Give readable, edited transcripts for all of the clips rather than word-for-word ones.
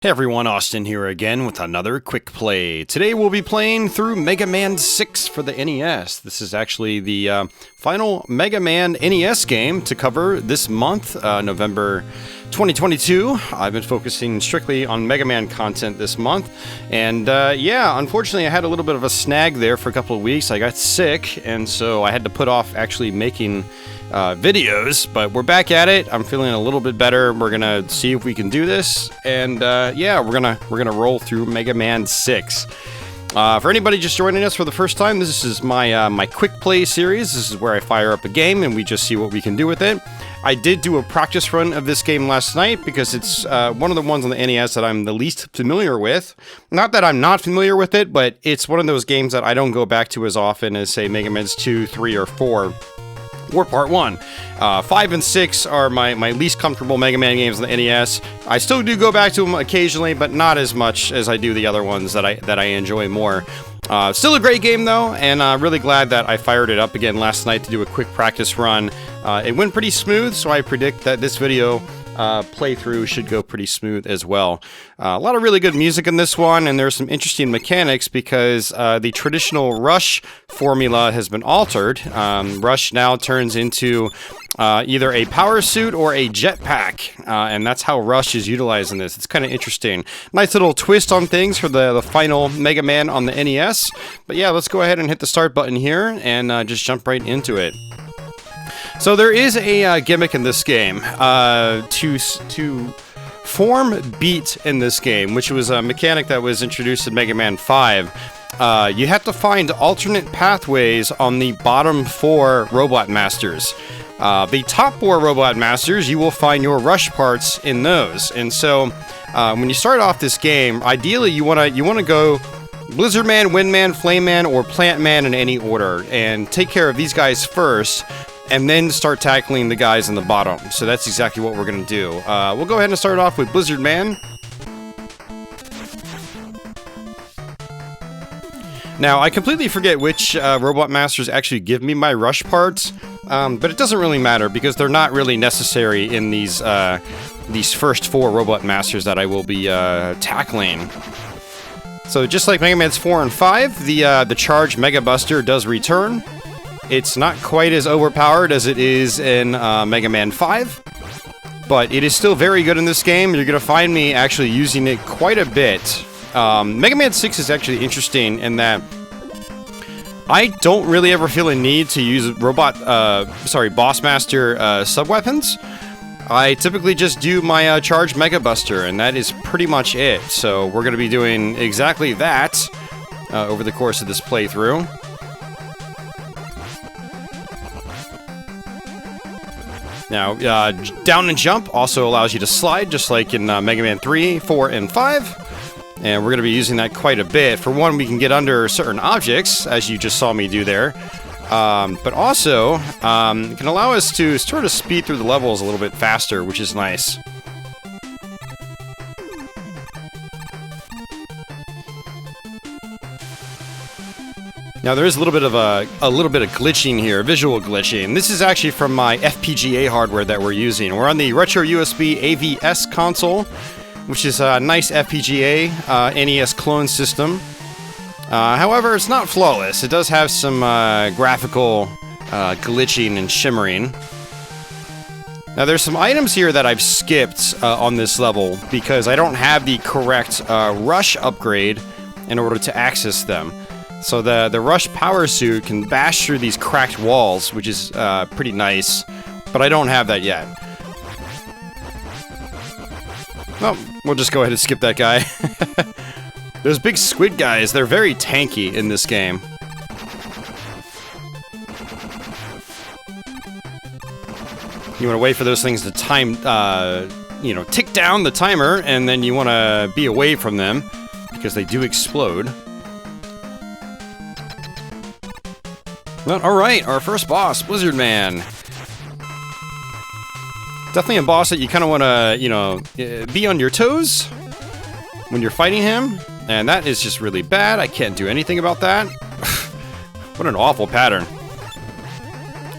Hey everyone, Austin here again with another quick play. Today we'll be playing through Mega Man 6 for the NES. This is actually the final Mega Man NES game to cover this month, November 2022. I've been focusing strictly on Mega Man content this month. And yeah, unfortunately I had a little bit of a snag there for a couple of weeks. I got sick, and so I had to put off actually making videos, but we're back at it. I'm feeling a little bit better. We're gonna see if we can do this, and yeah, we're gonna roll through Mega Man 6. For anybody just joining us for the first time, this is my my quick play series. This is where I fire up a game and we just see what we can do with it. I did do a practice run of this game last night because it's one of the ones on the NES that I'm the least familiar with. Not that I'm not familiar with it, but it's one of those games that I don't go back to as often as, say, Mega Man's 2, 3, or 4. Or Part 1. 5 and 6 are my least comfortable Mega Man games on the NES. I still do go back to them occasionally, but not as much as I do the other ones that I enjoy more. Still a great game though, and really glad that I fired it up again last night to do a quick practice run. It went pretty smooth, so I predict that this video playthrough should go pretty smooth as well. A lot of really good music in this one, and there's some interesting mechanics because the traditional Rush formula has been altered. Rush now turns into either a power suit or a jetpack, and that's how Rush is utilizing this. It's kind of interesting. Nice little twist on things for the final Mega Man on the NES. But yeah, let's go ahead and hit the start button here and just jump right into it. So there is a gimmick in this game to form beat in this game, which was a mechanic that was introduced in Mega Man 5. You have to find alternate pathways on the bottom 4 Robot Masters. The top 4 Robot Masters, you will find your rush parts in those. And so when you start off this game, ideally you want to go Blizzard Man, Wind Man, Flame Man, or Plant Man in any order, and take care of these guys first, and then start tackling the guys in the bottom. So that's exactly what we're going to do. We'll go ahead and start off with Blizzard Man. Now, I completely forget which Robot Masters actually give me my rush parts, but it doesn't really matter because they're not really necessary in these first 4 Robot Masters that I will be tackling. So just like Mega Man's 4 and 5, the Charge Mega Buster does return. It's not quite as overpowered as it is in Mega Man 5, but it is still very good in this game. You're going to find me actually using it quite a bit. Mega Man 6 is actually interesting in that I don't really ever feel a need to use Boss Master sub-weapons. I typically just do my Charge Mega Buster, and that is pretty much it. So we're going to be doing exactly that over the course of this playthrough. Now, down and jump also allows you to slide, just like in Mega Man 3, 4, and 5. And we're going to be using that quite a bit. For one, we can get under certain objects, as you just saw me do there. But also, it can allow us to sort of speed through the levels a little bit faster, which is nice. Now there is a little bit of glitching here, visual glitching. This is actually from my FPGA hardware that we're using. We're on the Retro USB AVS console, which is a nice FPGA NES clone system. However, it's not flawless. It does have some graphical glitching and shimmering. Now there's some items here that I've skipped on this level because I don't have the correct rush upgrade in order to access them. So the Rush Power Suit can bash through these cracked walls, which is pretty nice, but I don't have that yet. Well, we'll just go ahead and skip that guy. Those big squid guys, they're very tanky in this game. You want to wait for those things to tick down the timer, and then you want to be away from them, because they do explode. Well, alright, our first boss, Blizzard Man. Definitely a boss that you kind of want to, be on your toes when you're fighting him. And that is just really bad. I can't do anything about that. What an awful pattern.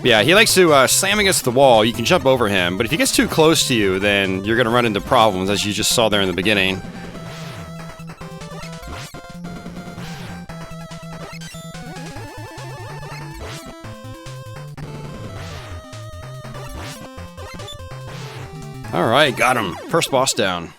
Yeah, he likes to slam against the wall. You can jump over him, but if he gets too close to you, then you're going to run into problems, as you just saw there in the beginning. Alright, got him. First boss down.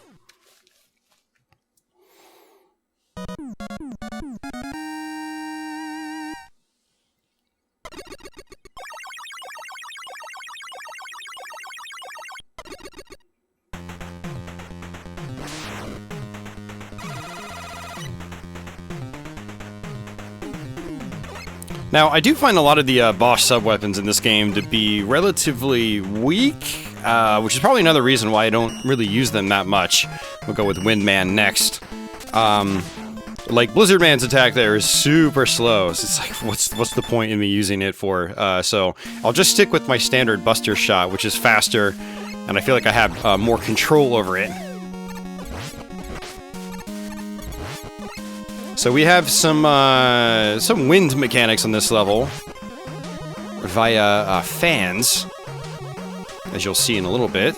Now, I do find a lot of the boss sub-weapons in this game to be relatively weak, which is probably another reason why I don't really use them that much. We'll go with Wind Man next. Like, Blizzard Man's attack there is super slow, so it's like, what's the point in me using it for? So, I'll just stick with my standard Buster Shot, which is faster, and I feel like I have more control over it. So we have some wind mechanics on this level via fans, as you'll see in a little bit.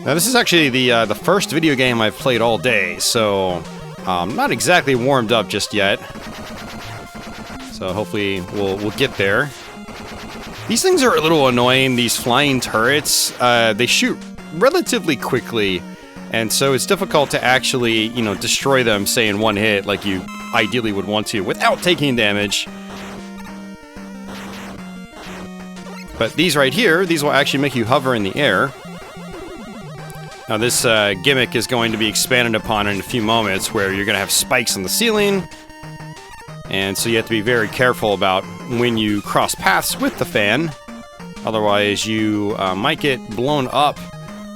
Now this is actually the first video game I've played all day, so not exactly warmed up just yet. So hopefully we'll get there. These things are a little annoying. These flying turrets, they shoot relatively quickly. And so it's difficult to actually, you know, destroy them, say, in one hit, like you ideally would want to, without taking damage. But these right here, these will actually make you hover in the air. Now this gimmick is going to be expanded upon in a few moments, where you're going to have spikes on the ceiling. And so you have to be very careful about when you cross paths with the fan. Otherwise, you might get blown up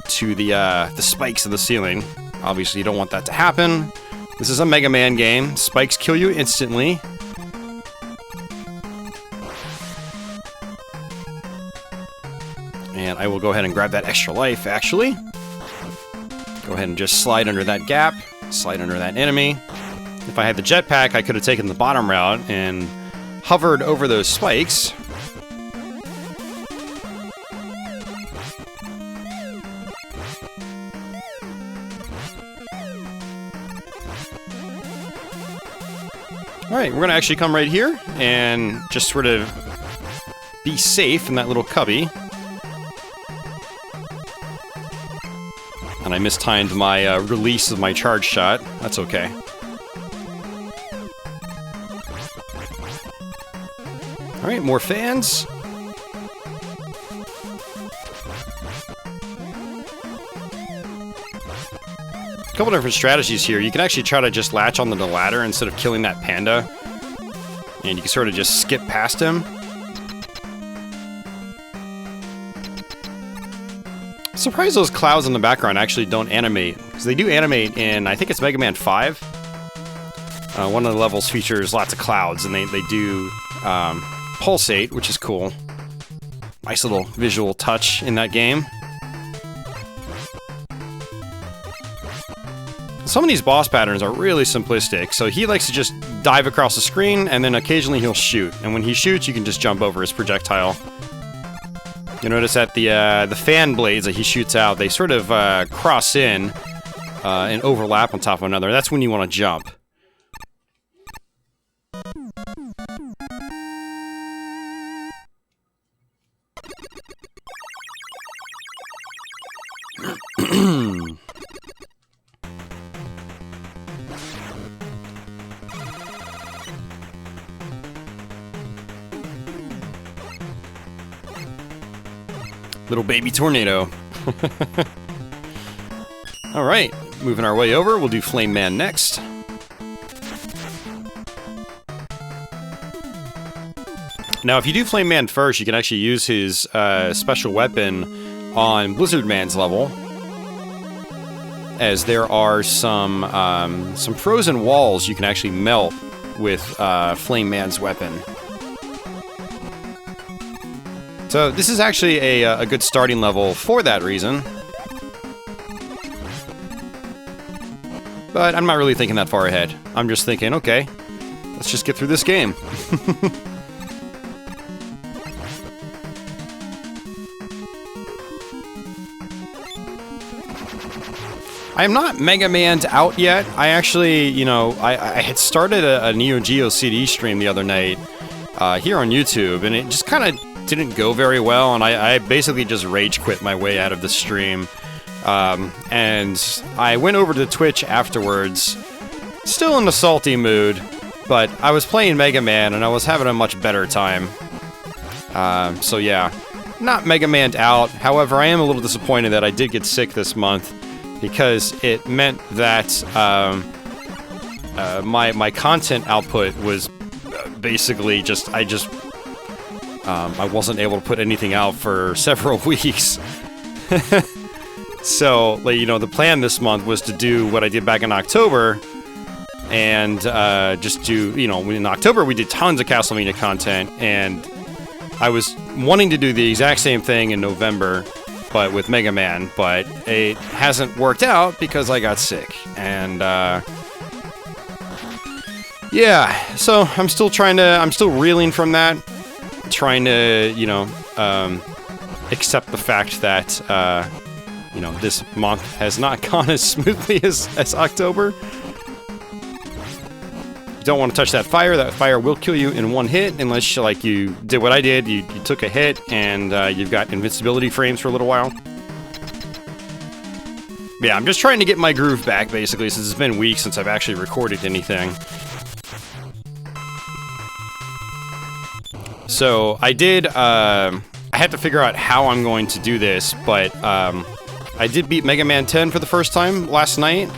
to the spikes of the ceiling. Obviously, you don't want that to happen. This is a Mega Man game. Spikes kill you instantly. And I will go ahead and grab that extra life, actually. Go ahead and just slide under that gap. Slide under that enemy. If I had the jetpack, I could have taken the bottom route and hovered over those spikes. Alright, we're going to actually come right here and just sort of be safe in that little cubby. And I mistimed my release of my charge shot. That's okay. Alright, more fans. A couple different strategies here. You can actually try to just latch onto the ladder instead of killing that panda. And you can sort of just skip past him. Surprised those clouds in the background actually don't animate. Because they do animate in, I think it's Mega Man 5. One of the levels features lots of clouds, and they do pulsate, which is cool. Nice little visual touch in that game. Some of these boss patterns are really simplistic, so he likes to just dive across the screen, and then occasionally he'll shoot. And when he shoots, you can just jump over his projectile. You notice that the fan blades that he shoots out, they sort of cross in and overlap on top of one another. That's when you want to jump. Little baby tornado. Alright, moving our way over, we'll do Flame Man next. Now, if you do Flame Man first, you can actually use his special weapon on Blizzard Man's level, as there are some frozen walls you can actually melt with Flame Man's weapon. So this is actually a good starting level for that reason. But I'm not really thinking that far ahead. I'm just thinking, okay, let's just get through this game. I am not Mega Man'd out yet. I actually, you know, I had started a Neo Geo CD stream the other night here on YouTube, and it just kind of didn't go very well, and I basically just rage quit my way out of the stream. And I went over to Twitch afterwards, still in a salty mood, but I was playing Mega Man and I was having a much better time. So yeah, not Mega Man'd out. However, I am a little disappointed that I did get sick this month, because it meant that my content output was basically just I wasn't able to put anything out for several weeks. So, like, you know, the plan this month was to do what I did back in October, and just do, you know, in October we did tons of Castlevania content, and I was wanting to do the exact same thing in November, but with Mega Man, but it hasn't worked out because I got sick, and yeah, so I'm still reeling from that, trying to, you know, accept the fact that, you know, this month has not gone as smoothly as October. You don't want to touch that fire. That fire will kill you in one hit, unless you, like, you did what I did. You took a hit, and you've got invincibility frames for a little while. Yeah, I'm just trying to get my groove back, basically, since it's been weeks since I've actually recorded anything. So, I did, I had to figure out how I'm going to do this, but, I did beat Mega Man 10 for the first time last night.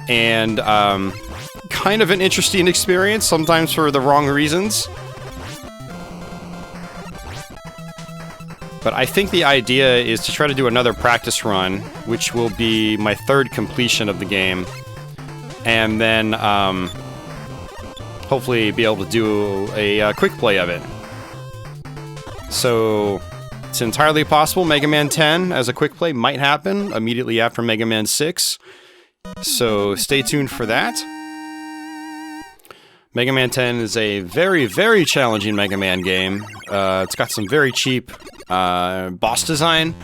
And, kind of an interesting experience, sometimes for the wrong reasons. But I think the idea is to try to do another practice run, which will be my third completion of the game. And then, hopefully be able to do a quick play of it. So, it's entirely possible Mega Man 10 as a quick play might happen immediately after Mega Man 6. So stay tuned for that. Mega Man 10 is a very, very challenging Mega Man game. It's got some very cheap boss design,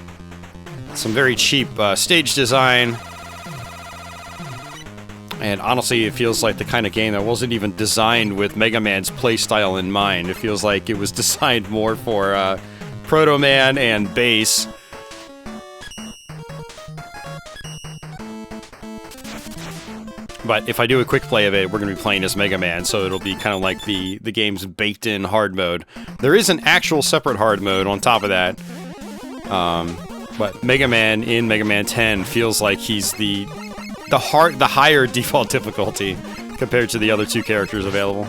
some very cheap stage design, and honestly, it feels like the kind of game that wasn't even designed with Mega Man's playstyle in mind. It feels like it was designed more for Proto Man and Bass. But if I do a quick play of it, we're going to be playing as Mega Man, so it'll be kind of like the game's baked-in hard mode. There is an actual separate hard mode on top of that. But Mega Man in Mega Man 10 feels like he's the higher default difficulty compared to the other two characters available.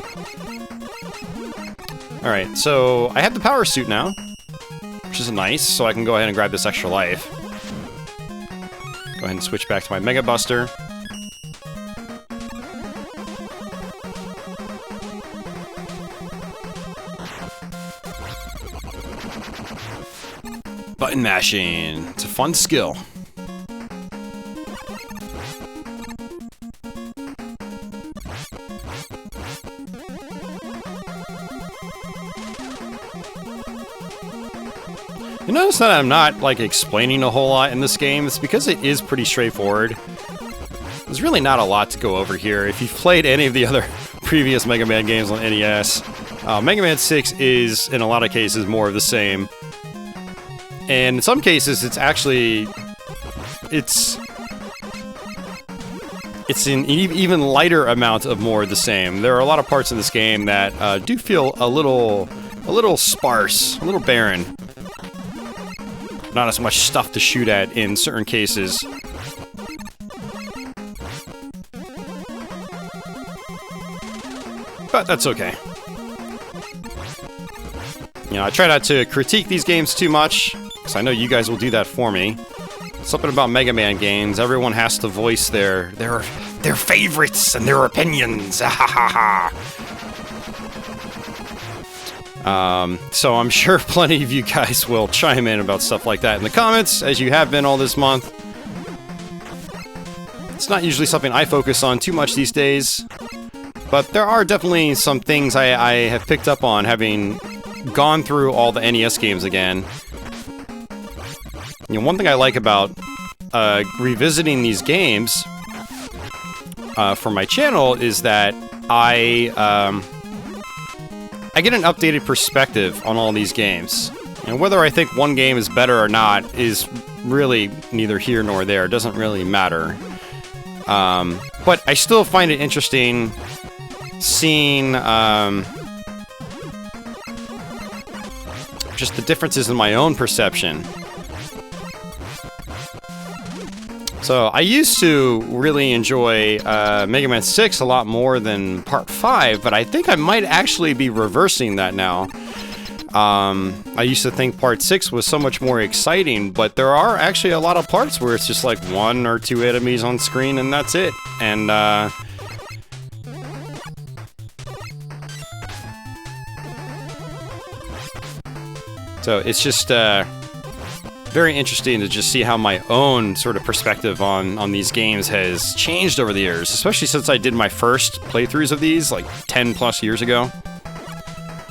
Alright, so I have the power suit now, which is nice, so I can go ahead and grab this extra life. Go ahead and switch back to my Mega Buster. Button mashing. It's a fun skill. You notice that I'm not, like, explaining a whole lot in this game. It's because it is pretty straightforward. There's really not a lot to go over here. If you've played any of the other previous Mega Man games on NES, Mega Man 6 is, in a lot of cases, more of the same. And in some cases, it's actually... It's an even lighter amount of more of the same. There are a lot of parts of this game that do feel a little sparse, a little barren. Not as much stuff to shoot at in certain cases. But that's okay. You know, I try not to critique these games too much, because I know you guys will do that for me. Something about Mega Man games, everyone has to voice their favorites and their opinions. So I'm sure plenty of you guys will chime in about stuff like that in the comments, as you have been all this month. It's not usually something I focus on too much these days, but there are definitely some things I have picked up on, having gone through all the NES games again. You know, one thing I like about revisiting these games for my channel is that I I get an updated perspective on all these games. And whether I think one game is better or not is really neither here nor there. It doesn't really matter. But I still find it interesting seeing just the differences in my own perception. So I used to really enjoy Mega Man 6 a lot more than Part 5, but I think I might actually be reversing that now. I used to think Part 6 was so much more exciting, but there are actually a lot of parts where it's just like 1 or 2 enemies on screen and that's it. And so it's just very interesting to just see how my own sort of perspective on these games has changed over the years, especially since I did my first playthroughs of these like 10 plus years ago.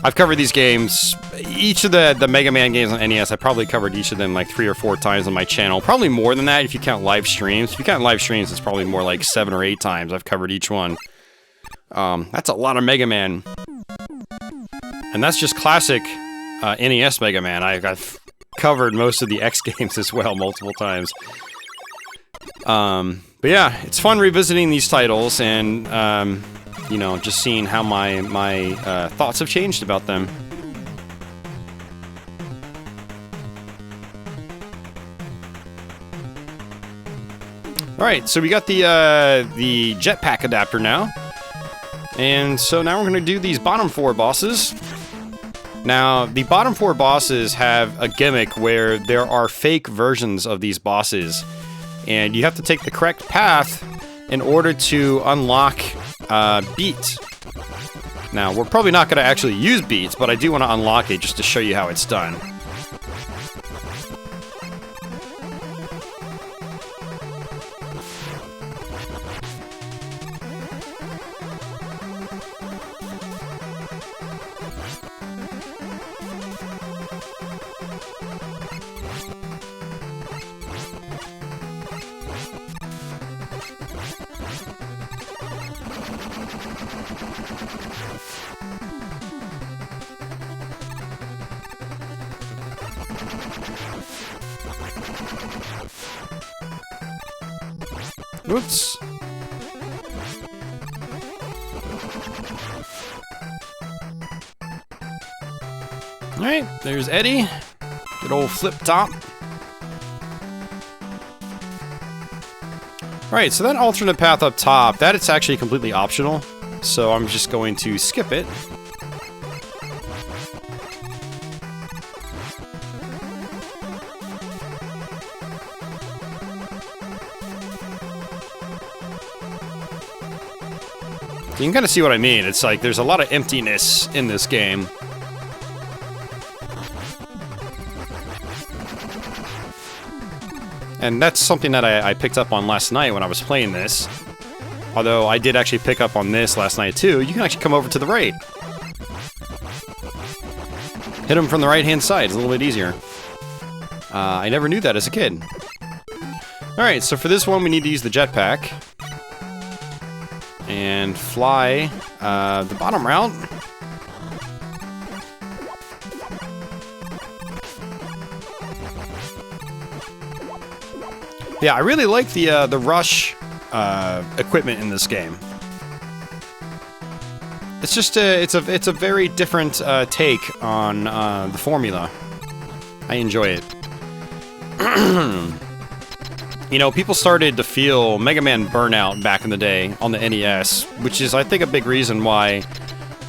I've covered these games, each of the Mega Man games on NES, I probably covered each of them like 3 or 4 times on my channel. Probably more than that if you count live streams. If you count live streams, it's probably more like 7 or 8 times I've covered each one. That's a lot of Mega Man. And that's just classic NES Mega Man. I've covered most of the X games as well multiple times. But yeah, it's fun revisiting these titles and you know, just seeing how my thoughts have changed about them. Alright, so we got the jetpack adapter now. And so now we're going to do these bottom 4 bosses. Now, the bottom 4 bosses have a gimmick where there are fake versions of these bosses. And you have to take the correct path in order to unlock Beat. Now, we're probably not going to actually use Beats, but I do want to unlock it just to show you how it's done. Oops. Alright, there's Eddie. Good old flip top. Alright, so that alternate path up top, that it's actually completely optional. So I'm just going to skip it. You can kind of see what I mean. It's like there's a lot of emptiness in this game. And that's something that I picked up on last night when I was playing this. Although I did actually pick up on this last night too. You can actually come over to the right. Hit him from the right-hand side. It's a little bit easier. I never knew that as a kid. Alright, so for this one we need to use the jetpack. And fly the bottom route. Yeah, I really like the rush equipment in this game. It's just it's a very different take on the formula. I enjoy it. You know, people started to feel Mega Man burnout back in the day on the NES, which is, I think, a big reason why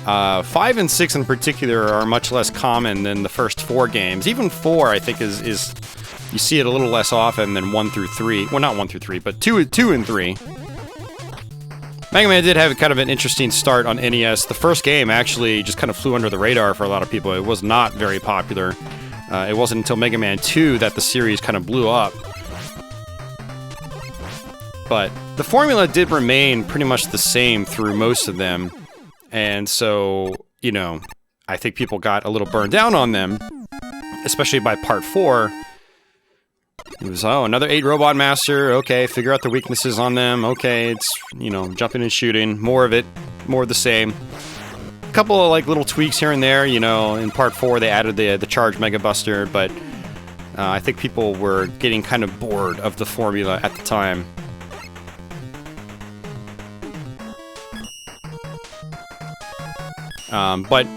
5 and 6 in particular are much less common than the first 4 games. Even 4, I think, is you see it a little less often than 1 through 3. Well, not 1 through 3, but 2 and 3. Mega Man did have kind of an interesting start on NES. The first game actually just kind of flew under the radar for a lot of people. It was not very popular. It wasn't until Mega Man 2 that the series kind of blew up. But the formula did remain pretty much the same through most of them. And so, you know, I think people got a little burned down on them, especially by Part 4. It was, oh, another 8 Robot Master, okay, figure out the weaknesses on them, okay, it's, you know, jumping and shooting, more of it, more of the same. A couple of like little tweaks here and there. You know, in Part 4 they added the Charge Mega Buster, but I think people were getting kind of bored of the formula at the time. But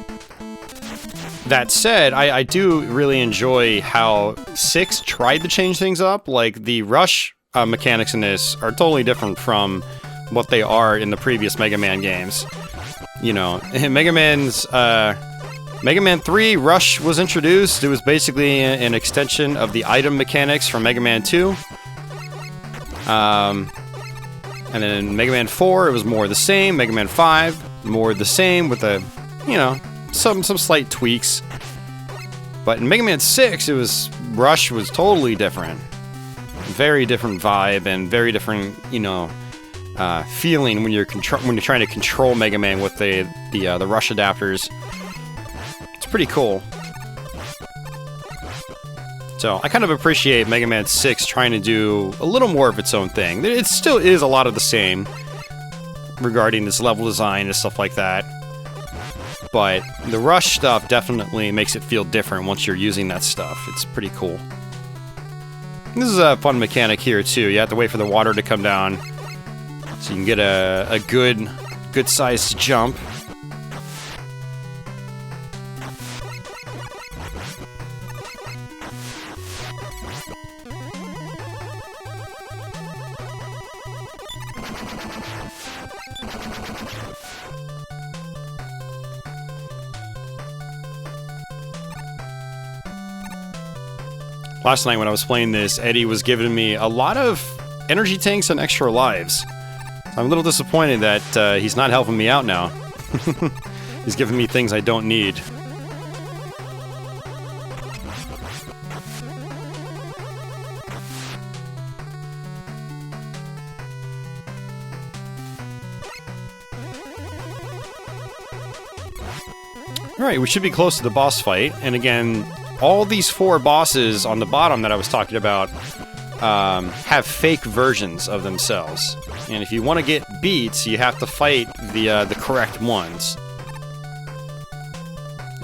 that said, I do really enjoy how 6 tried to change things up. Like, the rush mechanics in this are totally different from what they are in the previous Mega Man games. You know, in Mega Man 3, Rush was introduced. It was basically an extension of the item mechanics from Mega Man 2. And then in Mega Man 4, it was more the same. Mega Man 5, more the same with a, you know, some slight tweaks. But in Mega Man 6, Rush was totally different. Very different vibe and very different, you know, feeling when you're trying to control Mega Man with the Rush adapters. It's pretty cool. So I kind of appreciate Mega Man 6 trying to do a little more of its own thing. It still is a lot of the same regarding this level design and stuff like that. But the Rush stuff definitely makes it feel different once you're using that stuff. It's pretty cool. This is a fun mechanic here too. You have to wait for the water to come down so you can get a good sized jump. Last night when I was playing this, Eddie was giving me a lot of energy tanks and extra lives. I'm a little disappointed that he's not helping me out now. He's giving me things I don't need. Alright, we should be close to the boss fight, and again, all these 4 bosses on the bottom that I was talking about have fake versions of themselves. And if you want to get beats, you have to fight the correct ones.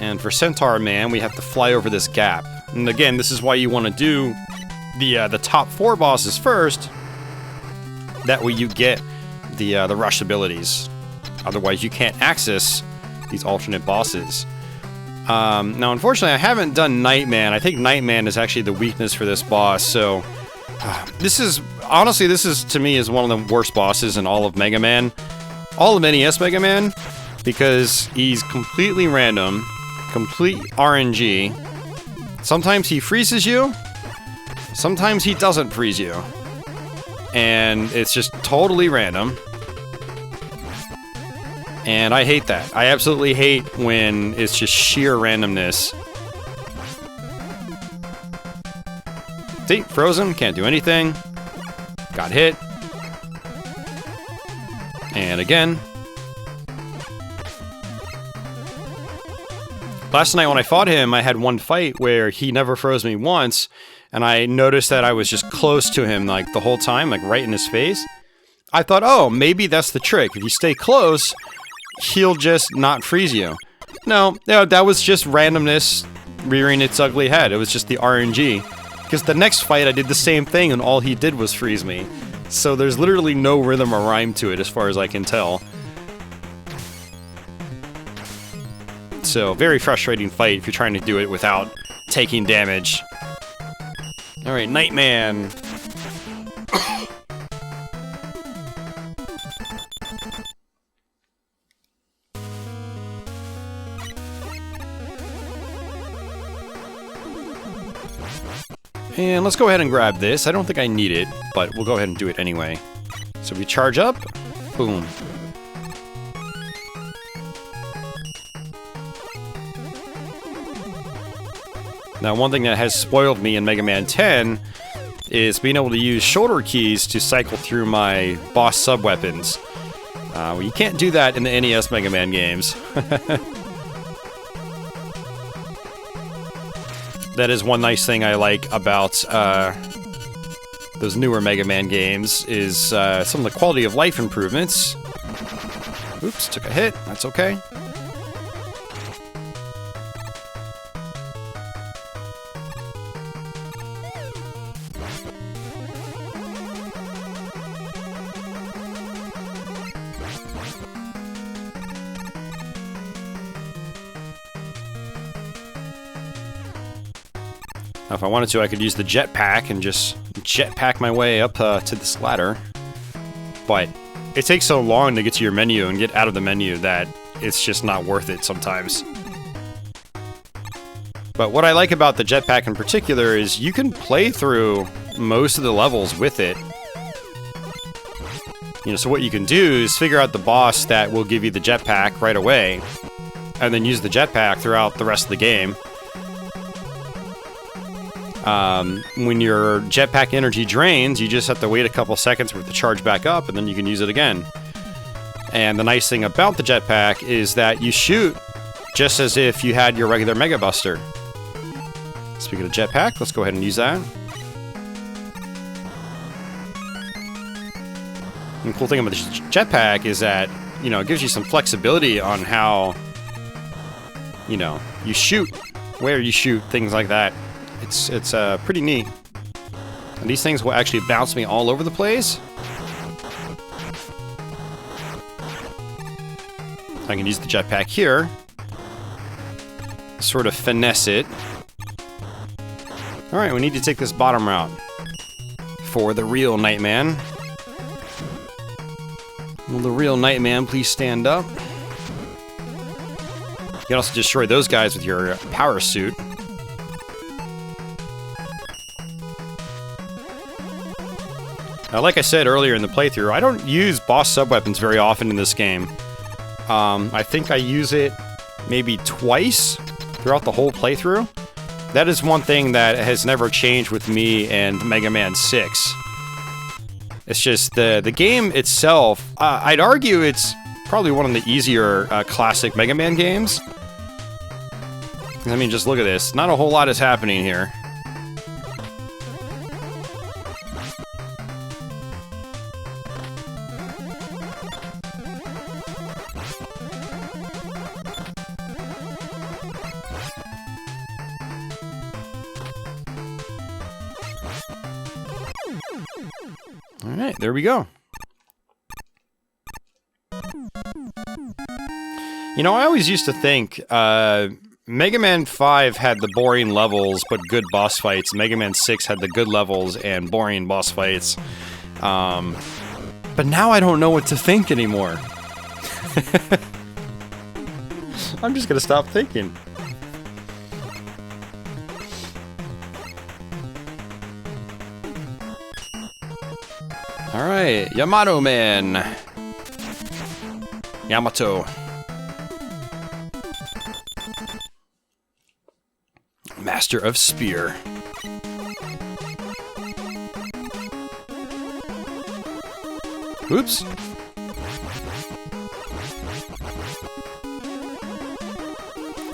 And for Centaur Man, we have to fly over this gap. And again, this is why you want to do the top 4 bosses first. That way you get the rush abilities. Otherwise, you can't access these alternate bosses. Now, unfortunately, I haven't done Nightman. I think Nightman is actually the weakness for this boss, so... this is, to me, is one of the worst bosses in all of Mega Man. All of NES Mega Man, because he's completely random, complete RNG. Sometimes he freezes you, sometimes he doesn't freeze you. And it's just totally random. And I hate that. I absolutely hate when it's just sheer randomness. See, frozen, can't do anything. Got hit. And again. Last night when I fought him, I had one fight where he never froze me once, and I noticed that I was just close to him like the whole time, like right in his face. I thought, oh, maybe that's the trick. If you stay close, he'll just not freeze you. No, that was just randomness rearing its ugly head. It was just the RNG. Because the next fight I did the same thing and all he did was freeze me. So there's literally no rhythm or rhyme to it as far as I can tell. So, very frustrating fight if you're trying to do it without taking damage. Alright, Nightman. And let's go ahead and grab this. I don't think I need it, but we'll go ahead and do it anyway. So we charge up, boom. Now, one thing that has spoiled me in Mega Man 10 is being able to use shoulder keys to cycle through my boss sub-weapons. Well, you can't do that in the NES Mega Man games. That is one nice thing I like about those newer Mega Man games, is some of the quality of life improvements. Oops, took a hit. That's okay. Now, if I wanted to, I could use the jetpack and just jetpack my way up to this ladder. But it takes so long to get to your menu and get out of the menu that it's just not worth it sometimes. But what I like about the jetpack in particular is you can play through most of the levels with it. You know, so what you can do is figure out the boss that will give you the jetpack right away, and then use the jetpack throughout the rest of the game. When your jetpack energy drains, you just have to wait a couple seconds for it to charge back up, and then you can use it again. And the nice thing about the jetpack is that you shoot just as if you had your regular Mega Buster. Speaking of jetpack, let's go ahead and use that. And the cool thing about the jetpack is that, you know, it gives you some flexibility on how, you know, you shoot, where you shoot, things like that. It's pretty neat. And these things will actually bounce me all over the place. I can use the jetpack here. Sort of finesse it. Alright, we need to take this bottom route. For the real Nightman. Will the real Nightman please stand up? You can also destroy those guys with your power suit. Now, like I said earlier in the playthrough, I don't use boss sub-weapons very often in this game. I think I use it maybe twice throughout the whole playthrough. That is one thing that has never changed with me and Mega Man 6. It's just the game itself, I'd argue it's probably one of the easier classic Mega Man games. I mean, just look at this. Not a whole lot is happening here. Alright, there we go. You know, I always used to think Mega Man 5 had the boring levels but good boss fights. Mega Man 6 had the good levels and boring boss fights. But now I don't know what to think anymore. I'm just gonna stop thinking. Alright, Yamato Man. Yamato. Master of Spear. Oops.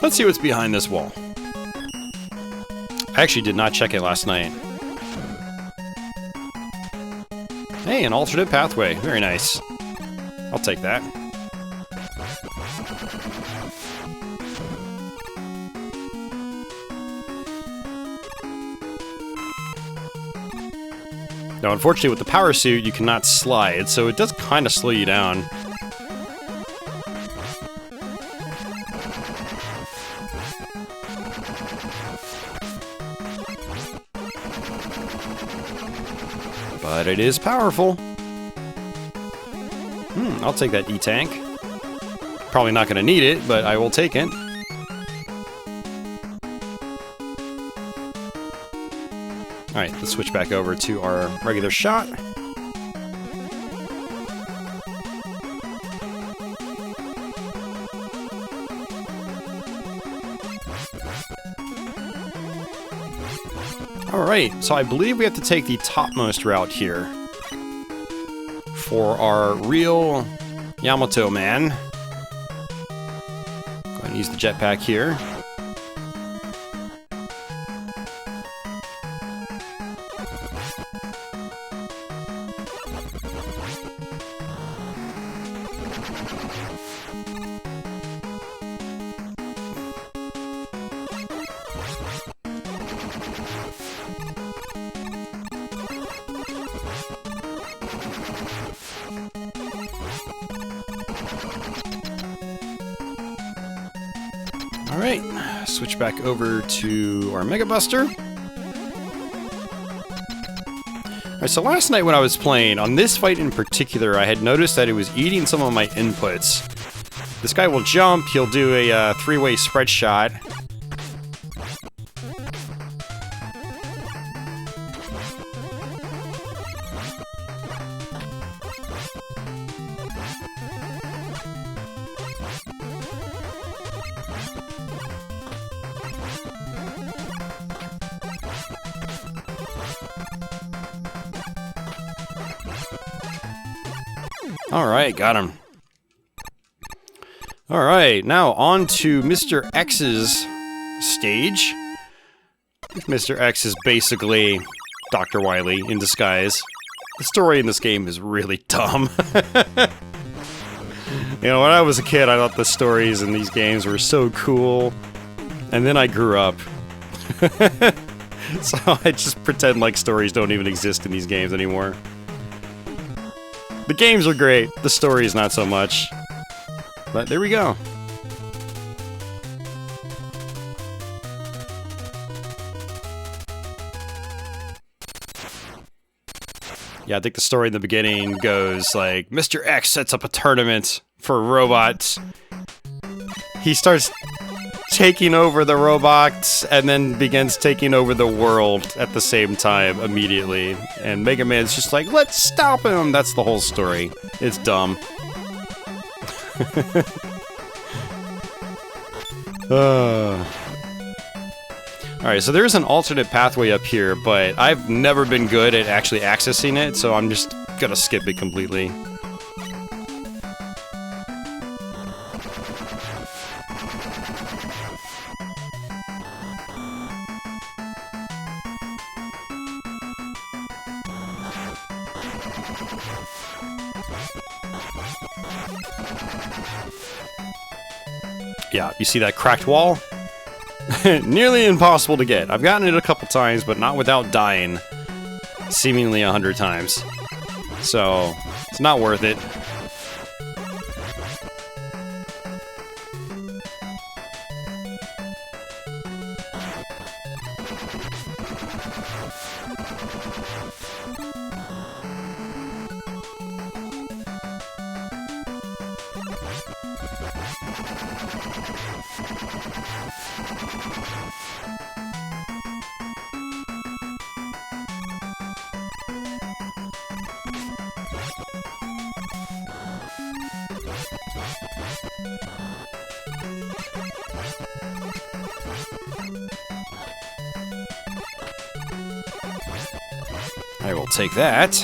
Let's see what's behind this wall. I actually did not check it last night. Hey, an alternate pathway. Very nice. I'll take that. Now, unfortunately, with the power suit, you cannot slide, so it does kind of slow you down. But it is powerful. I'll take that E-Tank. Probably not going to need it, but I will take it. Alright, let's switch back over to our regular shot. Alright, so I believe we have to take the topmost route here for our real Yamato Man. Go ahead and use the jetpack here. Alright, switch back over to our Mega Buster. Alright, so last night when I was playing, on this fight in particular, I had noticed that it was eating some of my inputs. This guy will jump, he'll do a three-way spread shot. Alright, got him. Alright, now on to Mr. X's stage. Mr. X is basically Dr. Wily in disguise. The story in this game is really dumb. You know, when I was a kid, I thought the stories in these games were so cool. And then I grew up. So I just pretend like stories don't even exist in these games anymore. The games are great, the story is not so much. But there we go. Yeah, I think the story in the beginning goes like, Mr. X sets up a tournament for robots. He starts taking over the robots and then begins taking over the world at the same time immediately. And Mega Man's just like, let's stop him! That's the whole story. It's dumb. Alright, so there's an alternate pathway up here, but I've never been good at actually accessing it, so I'm just gonna skip it completely. Yeah, you see that cracked wall? Nearly impossible to get. I've gotten it a couple times, but not without dying. Seemingly 100 times. So, it's not worth it. I will take that.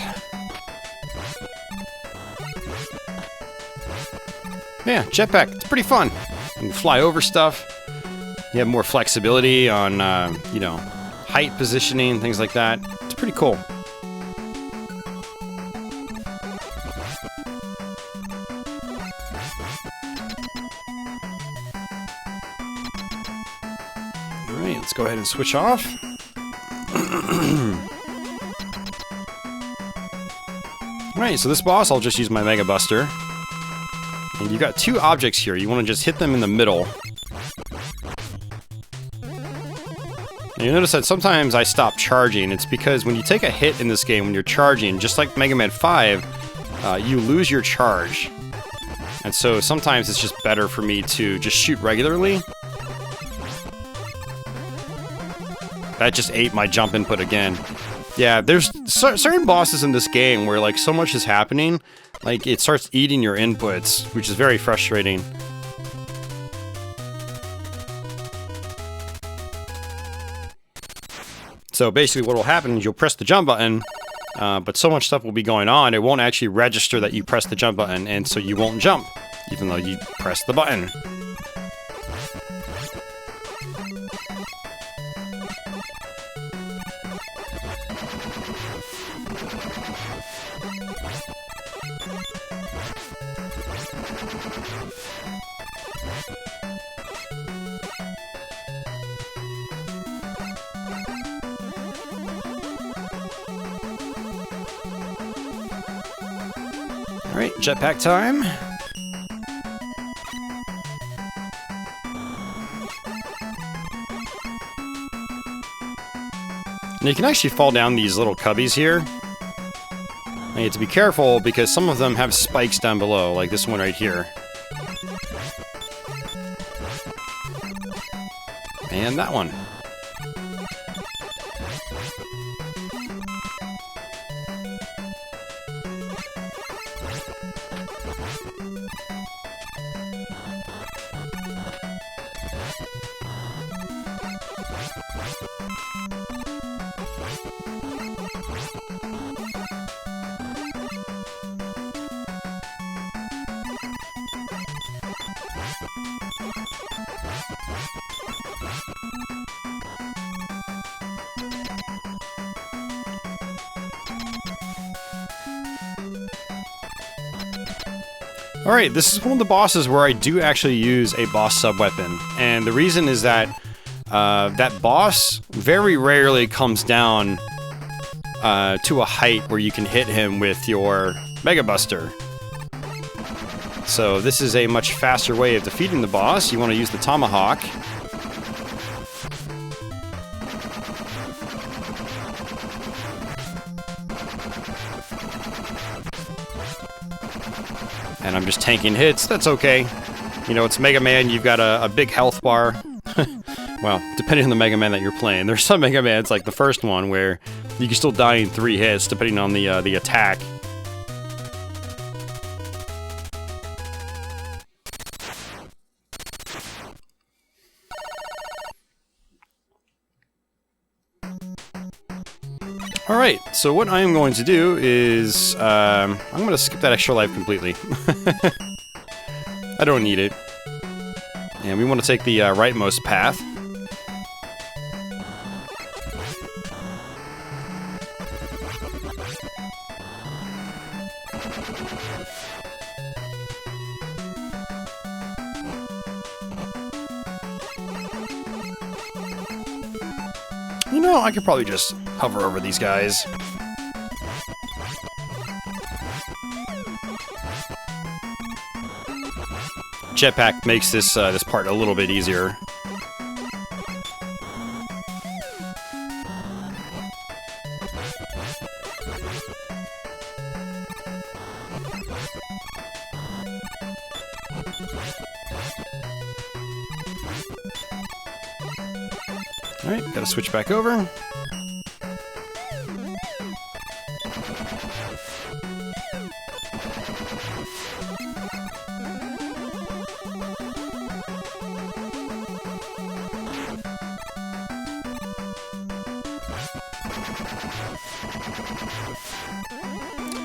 Yeah, jetpack. It's pretty fun. You can fly over stuff. You have more flexibility on, you know, height positioning, things like that. It's pretty cool. Alright, let's go ahead and switch off. Alright, so this boss, I'll just use my Mega Buster. And you got two objects here. You want to just hit them in the middle. And you notice that sometimes I stop charging. It's because when you take a hit in this game when you're charging, just like Mega Man 5, you lose your charge. And so sometimes it's just better for me to just shoot regularly. That just ate my jump input again. Yeah, there's certain bosses in this game where like so much is happening, like it starts eating your inputs, which is very frustrating. So basically what will happen is you'll press the jump button, but so much stuff will be going on, it won't actually register that you pressed the jump button, and so you won't jump, even though you pressed the button. Alright, jetpack time. And you can actually fall down these little cubbies here. I need to be careful because some of them have spikes down below, like this one right here. And that one. Alright, this is one of the bosses where I do actually use a boss sub-weapon, and the reason is that that boss very rarely comes down to a height where you can hit him with your Mega Buster. So this is a much faster way of defeating the boss. You want to use the Tomahawk. And I'm just tanking hits, that's okay. You know, it's Mega Man, you've got a big health bar. Well, depending on the Mega Man that you're playing. There's some Mega Mans, like the first one, where you can still die in 3 hits, depending on the attack. Alright, so what I am going to do is, I'm going to skip that extra life completely. I don't need it. And we want to take the rightmost path. You know, I could probably just hover over these guys. Jetpack makes this this part a little bit easier. Alright, gotta switch back over.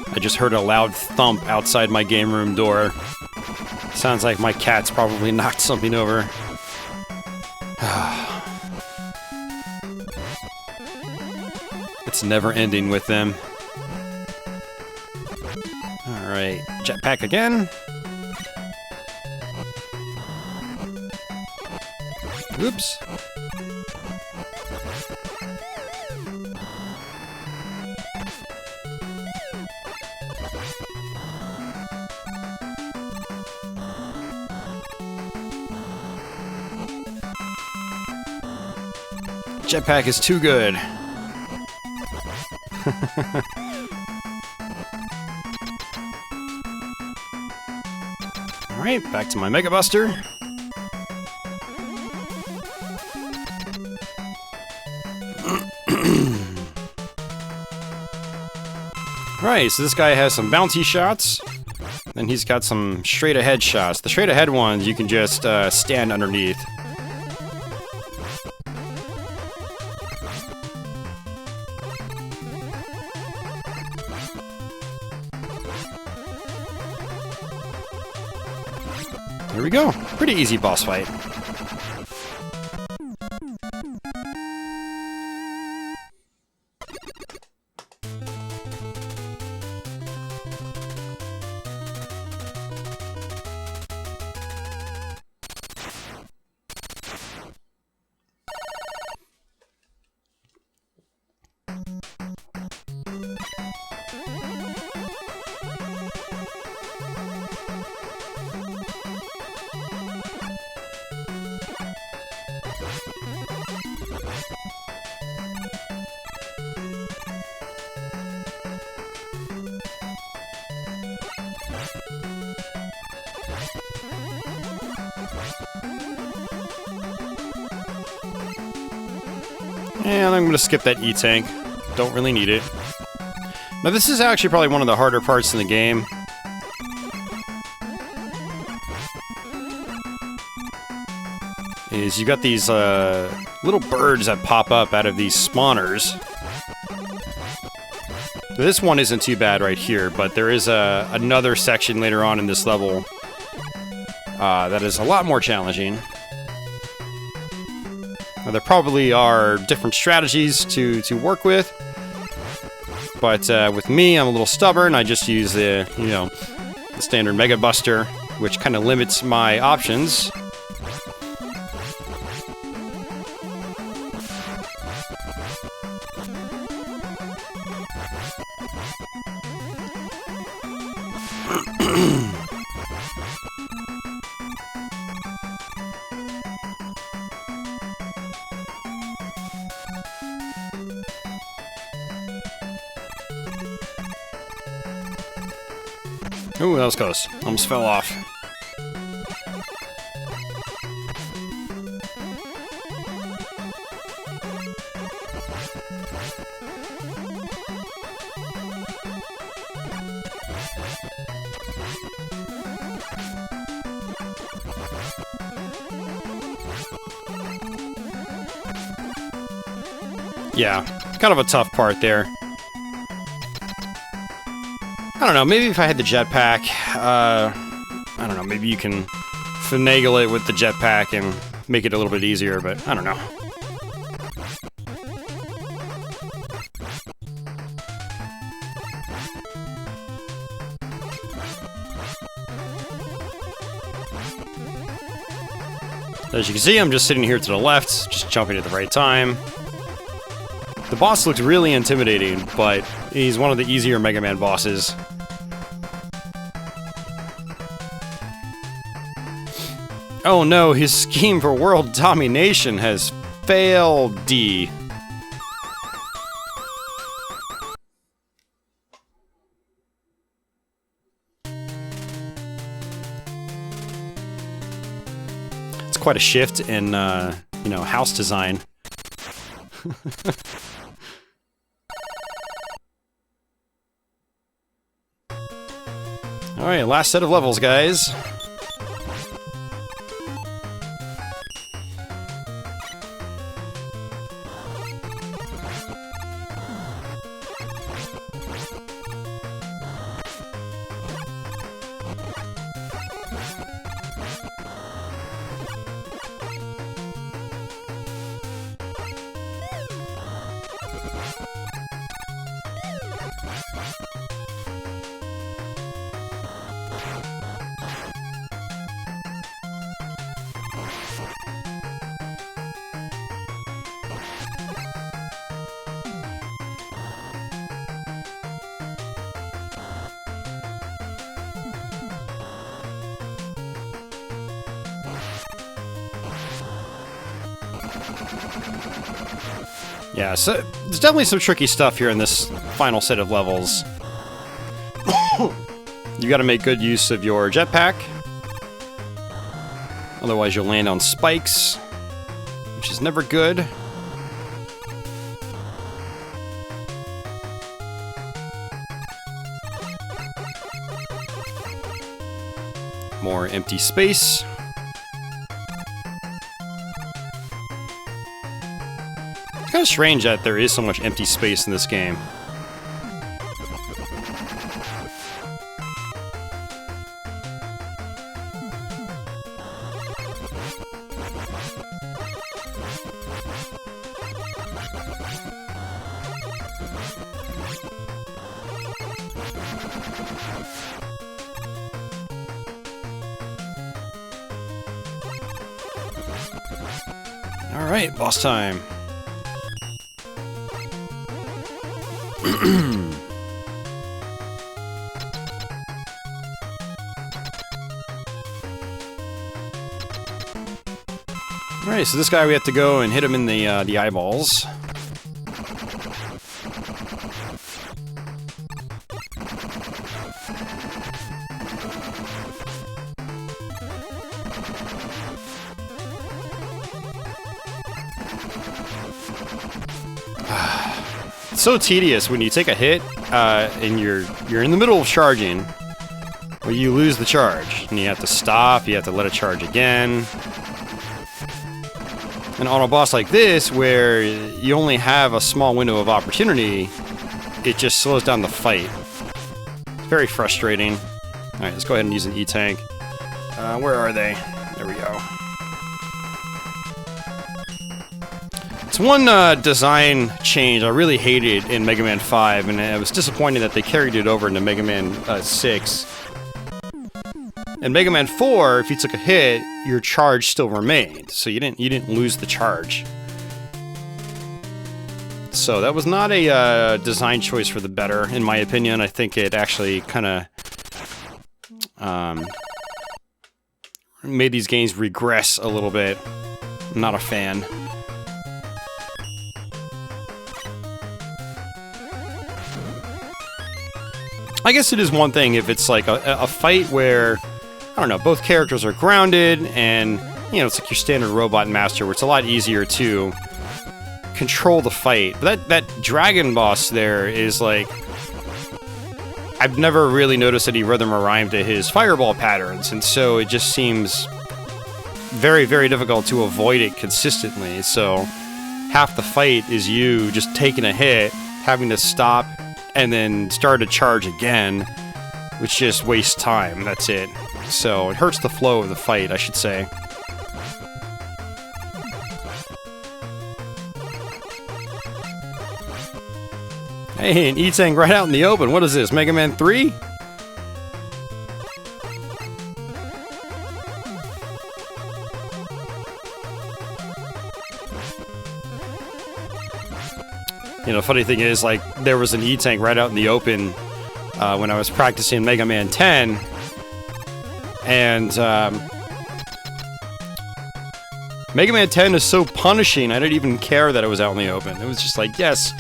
I just heard a loud thump outside my game room door. Sounds like my cat's probably knocked something over. It's never ending with them. Alright, jetpack again. Oops. Jetpack is too good. Alright, back to my Mega Buster. Right, so this guy has some bounty shots. Then he's got some straight ahead shots. The straight ahead ones you can just stand underneath. There we go. Pretty easy boss fight. And I'm going to skip that E-Tank. Don't really need it. Now this is actually probably one of the harder parts in the game. Is you got these little birds that pop up out of these spawners. This one isn't too bad right here, but there is another section later on in this level that is a lot more challenging. Now, there probably are different strategies to work with, but with me, I'm a little stubborn. I just use the, you know, the standard Mega Buster, which kind of limits my options. Ooh, that was close. Almost fell off. Yeah, kind of a tough part there. I don't know, maybe if I had the jetpack, I don't know, maybe you can finagle it with the jetpack and make it a little bit easier, but I don't know. As you can see, I'm just sitting here to the left, just jumping at the right time. The boss looks really intimidating, but he's one of the easier Mega Man bosses. Oh no, his scheme for world domination has failed. It's quite a shift in, you know, house design. Alright, last set of levels, guys. Yeah, so there's definitely some tricky stuff here in this final set of levels. You gotta make good use of your jetpack. Otherwise you'll land on spikes, which is never good. More empty space. It's kind of strange that there is so much empty space in this game. All right, boss time. Alright, so this guy we have to go and hit him in the eyeballs. so tedious when you take a hit and you're in the middle of charging, where you lose the charge and you have to stop. You have to let it charge again. And on a boss like this, where you only have a small window of opportunity, it just slows down the fight. It's very frustrating. All right, let's go ahead and use an E-Tank. Where are they? There we go. It's one design change I really hated in Mega Man 5, and I was disappointed that they carried it over into Mega Man 6. In Mega Man 4, if you took a hit, your charge still remained, so you didn't lose the charge. So that was not a design choice for the better, in my opinion. I think it actually kind of made these games regress a little bit. I'm not a fan. I guess it is one thing if it's like a fight where, I don't know, both characters are grounded and, you know, it's like your standard Robot Master where it's a lot easier to control the fight. But that dragon boss there is like, I've never really noticed any rhythm or rhyme to his fireball patterns, and so it just seems very, very difficult to avoid it consistently. So half the fight is you just taking a hit, having to stop, and then start a charge again, which just wastes time. That's it. So it hurts the flow of the fight, I should say. Hey, an E-Tank right out in the open. What is this, Mega Man 3? You know, funny thing is, like, there was an E-Tank right out in the open when I was practicing Mega Man 10, and Mega Man 10 is so punishing, I didn't even care that it was out in the open. It was just like, yes,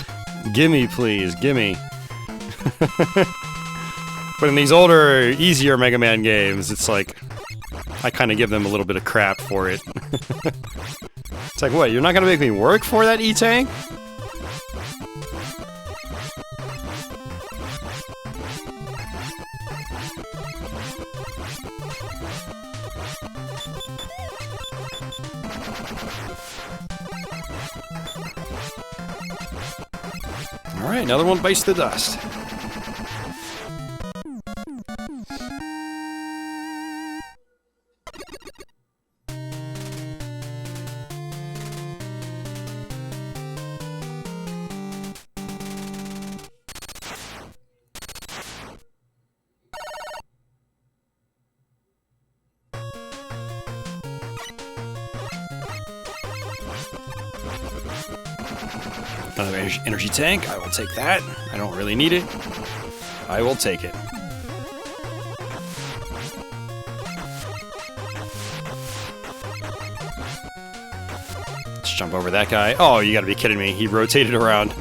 gimme, please, gimme. But in these older, easier Mega Man games, it's like, I kind of give them a little bit of crap for it. It's like, what, you're not gonna make me work for that E-Tank? Alright, another one bites the dust. Another energy tank. I will take that. I don't really need it. I will take it. Let's jump over that guy. Oh, you gotta be kidding me. He rotated around.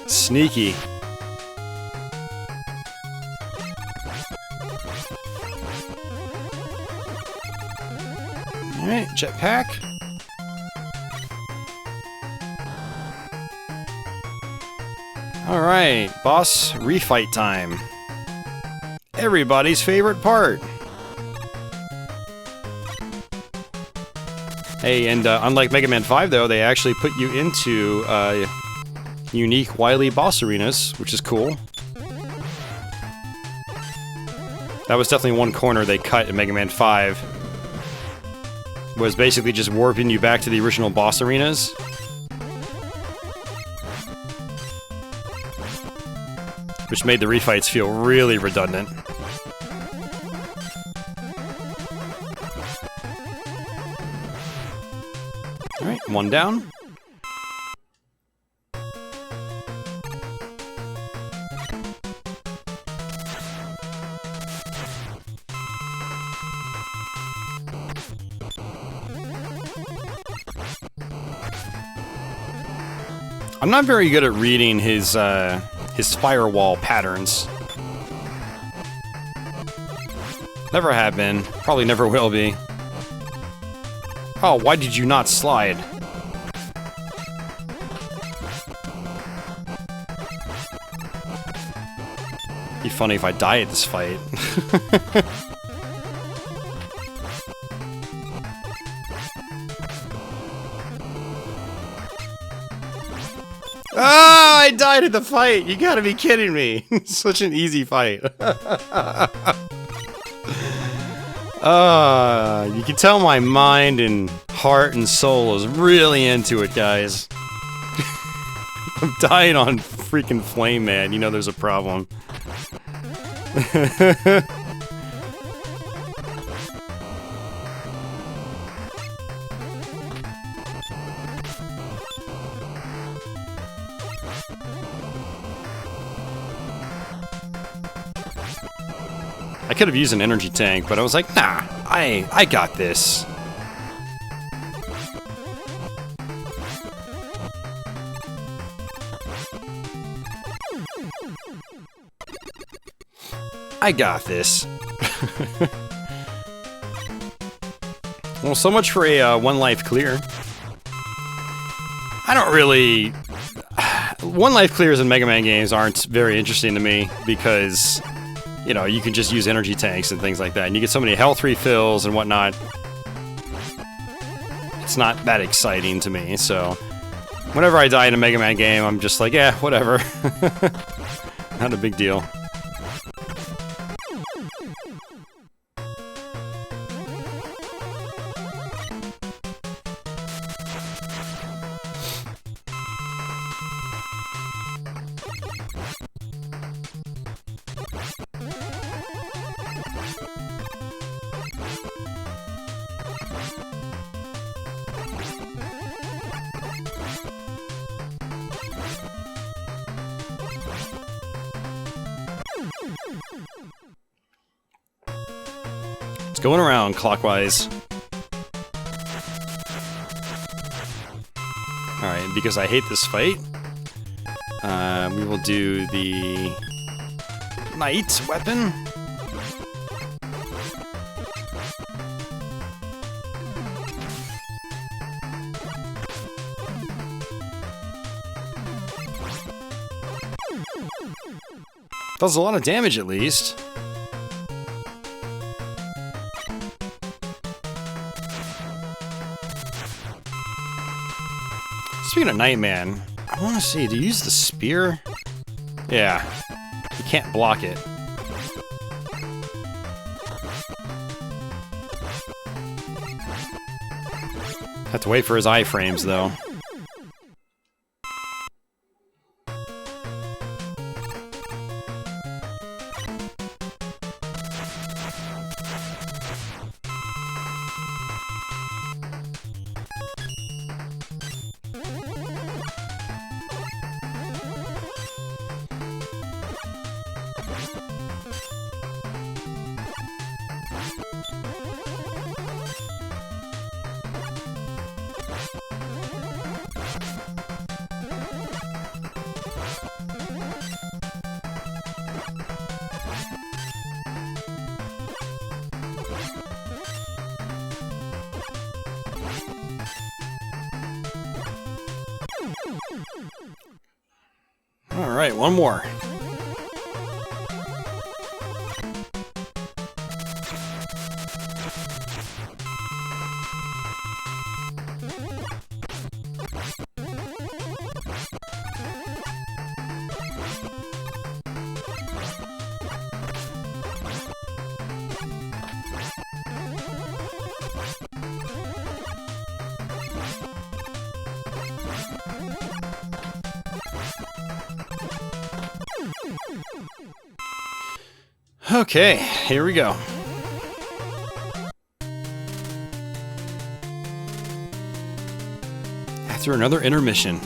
Sneaky. Alright, jetpack. Alright, boss refight time. Everybody's favorite part. Hey, and unlike Mega Man 5 though, they actually put you into unique Wily boss arenas, which is cool. That was definitely one corner they cut in Mega Man 5. Was basically just warping you back to the original boss arenas. Which made the refights feel really redundant. Alright, one down. I'm not very good at reading his firewall patterns. Never have been. Probably never will be. Oh, why did you not slide? Be funny if I die at this fight. Ah, I died at the fight! You gotta be kidding me! Such an easy fight. You can tell my mind and heart and soul is really into it, guys. I'm dying on freaking Flame Man. You know there's a problem. I could have used an energy tank, but I was like, nah, I got this. I got this. Well, so much for a one life clear. I don't really... One life clears in Mega Man games aren't very interesting to me because, you know, you can just use energy tanks and things like that, and you get so many health refills and whatnot. It's not that exciting to me, so whenever I die in a Mega Man game, I'm just like, yeah, whatever. Not a big deal. It's going around clockwise. Alright, because I hate this fight, we will do the Knight weapon. Does a lot of damage at least. Speaking of Knight Man, I want to see, do you use the spear? Yeah, you can't block it. Have to wait for his iframes though. Alright, one more. Okay, here we go. After another intermission.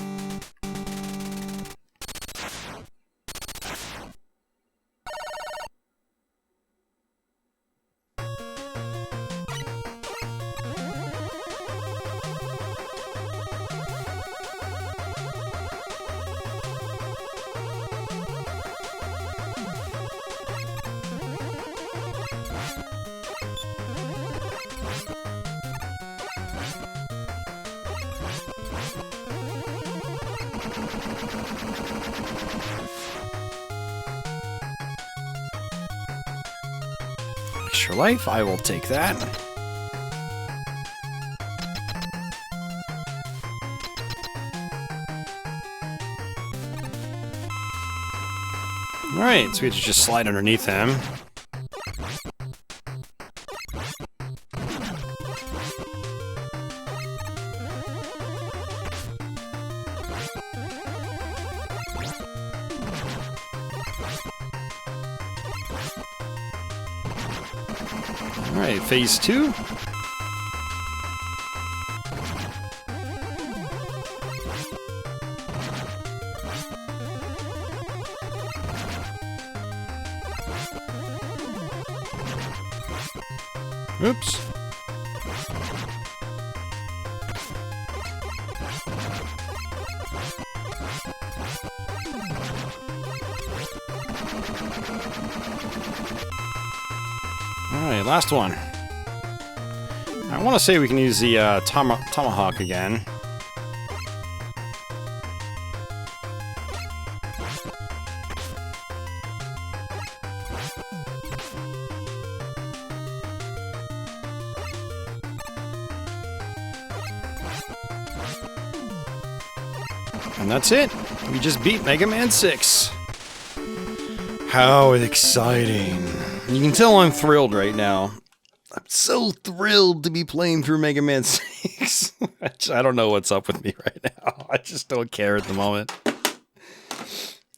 extra life. I will take that. Alright, so we have to just slide underneath him. Alright, phase 2. Oops. Alright, last one. I want to say we can use the Tomahawk again. And that's it. We just beat Mega Man 6. How exciting. You can tell I'm thrilled right now. I'm so thrilled to be playing through Mega Man 6. I don't know what's up with me right now. I just don't care at the moment.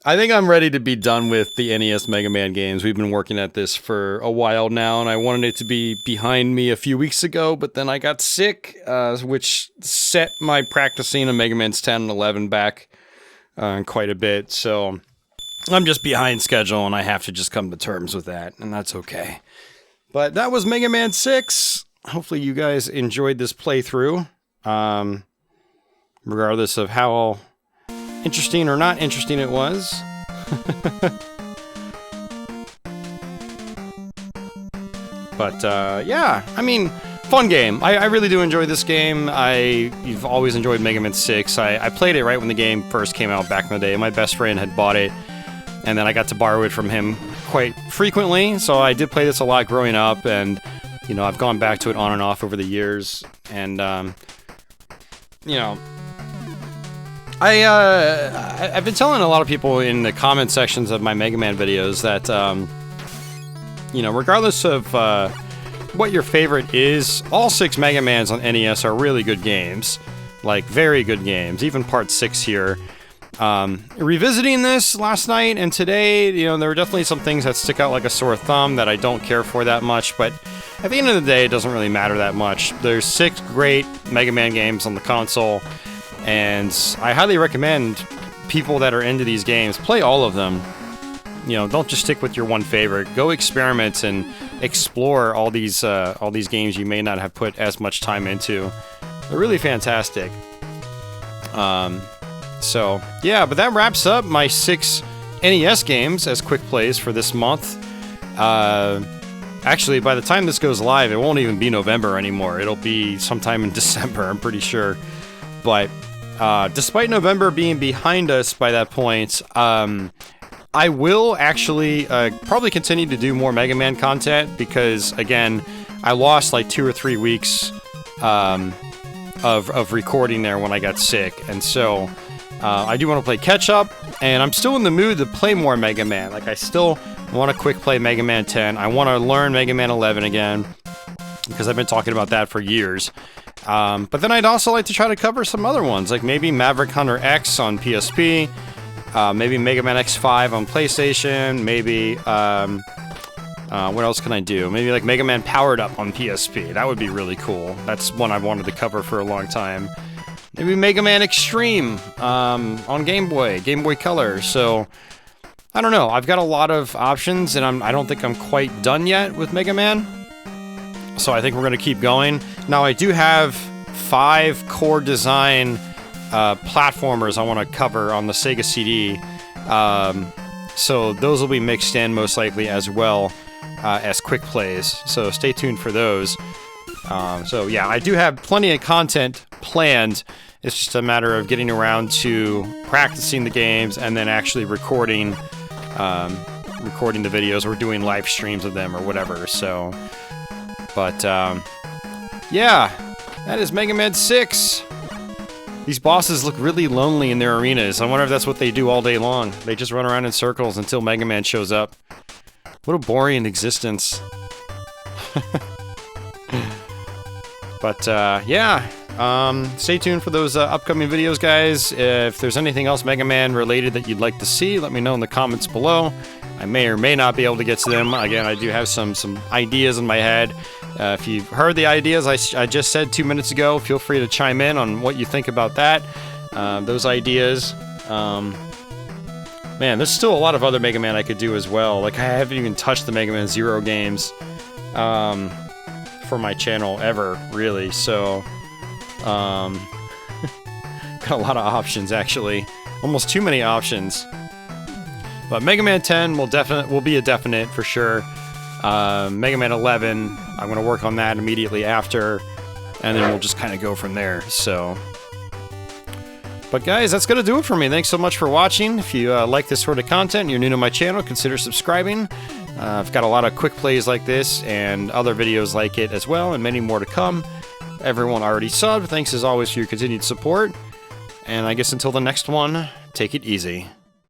I think I'm ready to be done with the NES Mega Man games. We've been working at this for a while now, and I wanted it to be behind me a few weeks ago, but then I got sick, which set my practicing of Mega Man's 10 and 11 back quite a bit, so I'm just behind schedule, and I have to just come to terms with that, and that's okay. But that was Mega Man 6. Hopefully you guys enjoyed this playthrough, regardless of how interesting or not interesting it was. But, yeah, I mean, fun game. I really do enjoy this game. You've always enjoyed Mega Man 6. I played it right when the game first came out back in the day. My best friend had bought it, and then I got to borrow it from him quite frequently, so I did play this a lot growing up, and, you know, I've gone back to it on and off over the years, and, you know, I've been telling a lot of people in the comment sections of my Mega Man videos that, you know, regardless of what your favorite is, all 6 Mega Mans on NES are really good games. Like, very good games. Even Part 6 here. Revisiting this last night and today, you know, there were definitely some things that stick out like a sore thumb that I don't care for that much, but at the end of the day, it doesn't really matter that much. There's 6 great Mega Man games on the console, and I highly recommend people that are into these games play all of them. You know, don't just stick with your one favorite. Go experiment and explore all these games you may not have put as much time into. They're really fantastic. So yeah, but that wraps up my 6 NES games as quick plays for this month. Actually, by the time this goes live, it won't even be November anymore. It'll be sometime in December, I'm pretty sure. But despite November being behind us by that point, I will actually probably continue to do more Mega Man content because, again, I lost like 2 or 3 weeks of recording there when I got sick, and so I do want to play catch up, and I'm still in the mood to play more Mega Man. Like, I still want to quick play Mega Man 10. I want to learn Mega Man 11 again because I've been talking about that for years. But then I'd also like to try to cover some other ones, like maybe Maverick Hunter X on PSP, maybe Mega Man X5 on PlayStation, maybe, what else can I do? Maybe like Mega Man Powered Up on PSP. That would be really cool. That's one I've wanted to cover for a long time. Maybe Mega Man Extreme on Game Boy Color. So, I don't know. I've got a lot of options, and I don't think I'm quite done yet with Mega Man. So I think we're going to keep going. Now, I do have 5 core design platformers I want to cover on the Sega CD. So those will be mixed in most likely as well as quick plays. So stay tuned for those. So yeah, I do have plenty of content planned. It's just a matter of getting around to practicing the games and then actually recording recording the videos or doing live streams of them or whatever. So, but yeah, that is Mega Man 6. These bosses look really lonely in their arenas. I wonder if that's what they do all day long. They just run around in circles until Mega Man shows up. What a boring existence. But yeah, stay tuned for those upcoming videos, guys. If there's anything else Mega Man related that you'd like to see, let me know in the comments below. I may or may not be able to get to them. Again, I do have some ideas in my head. If you've heard the ideas I just said 2 minutes ago, feel free to chime in on what you think about that. Those ideas. Man, there's still a lot of other Mega Man I could do as well. Like, I haven't even touched the Mega Man Zero games for my channel ever, really. So, got a lot of options, actually. Almost too many options. But Mega Man 10 will be a definite for sure. Mega Man 11, I'm going to work on that immediately after, and then we'll just kind of go from there. So, but guys, that's going to do it for me. Thanks so much for watching. If you like this sort of content and you're new to my channel, consider subscribing. I've got a lot of quick plays like this and other videos like it as well, and many more to come. Everyone already subbed. Thanks as always for your continued support. And I guess until the next one, take it easy.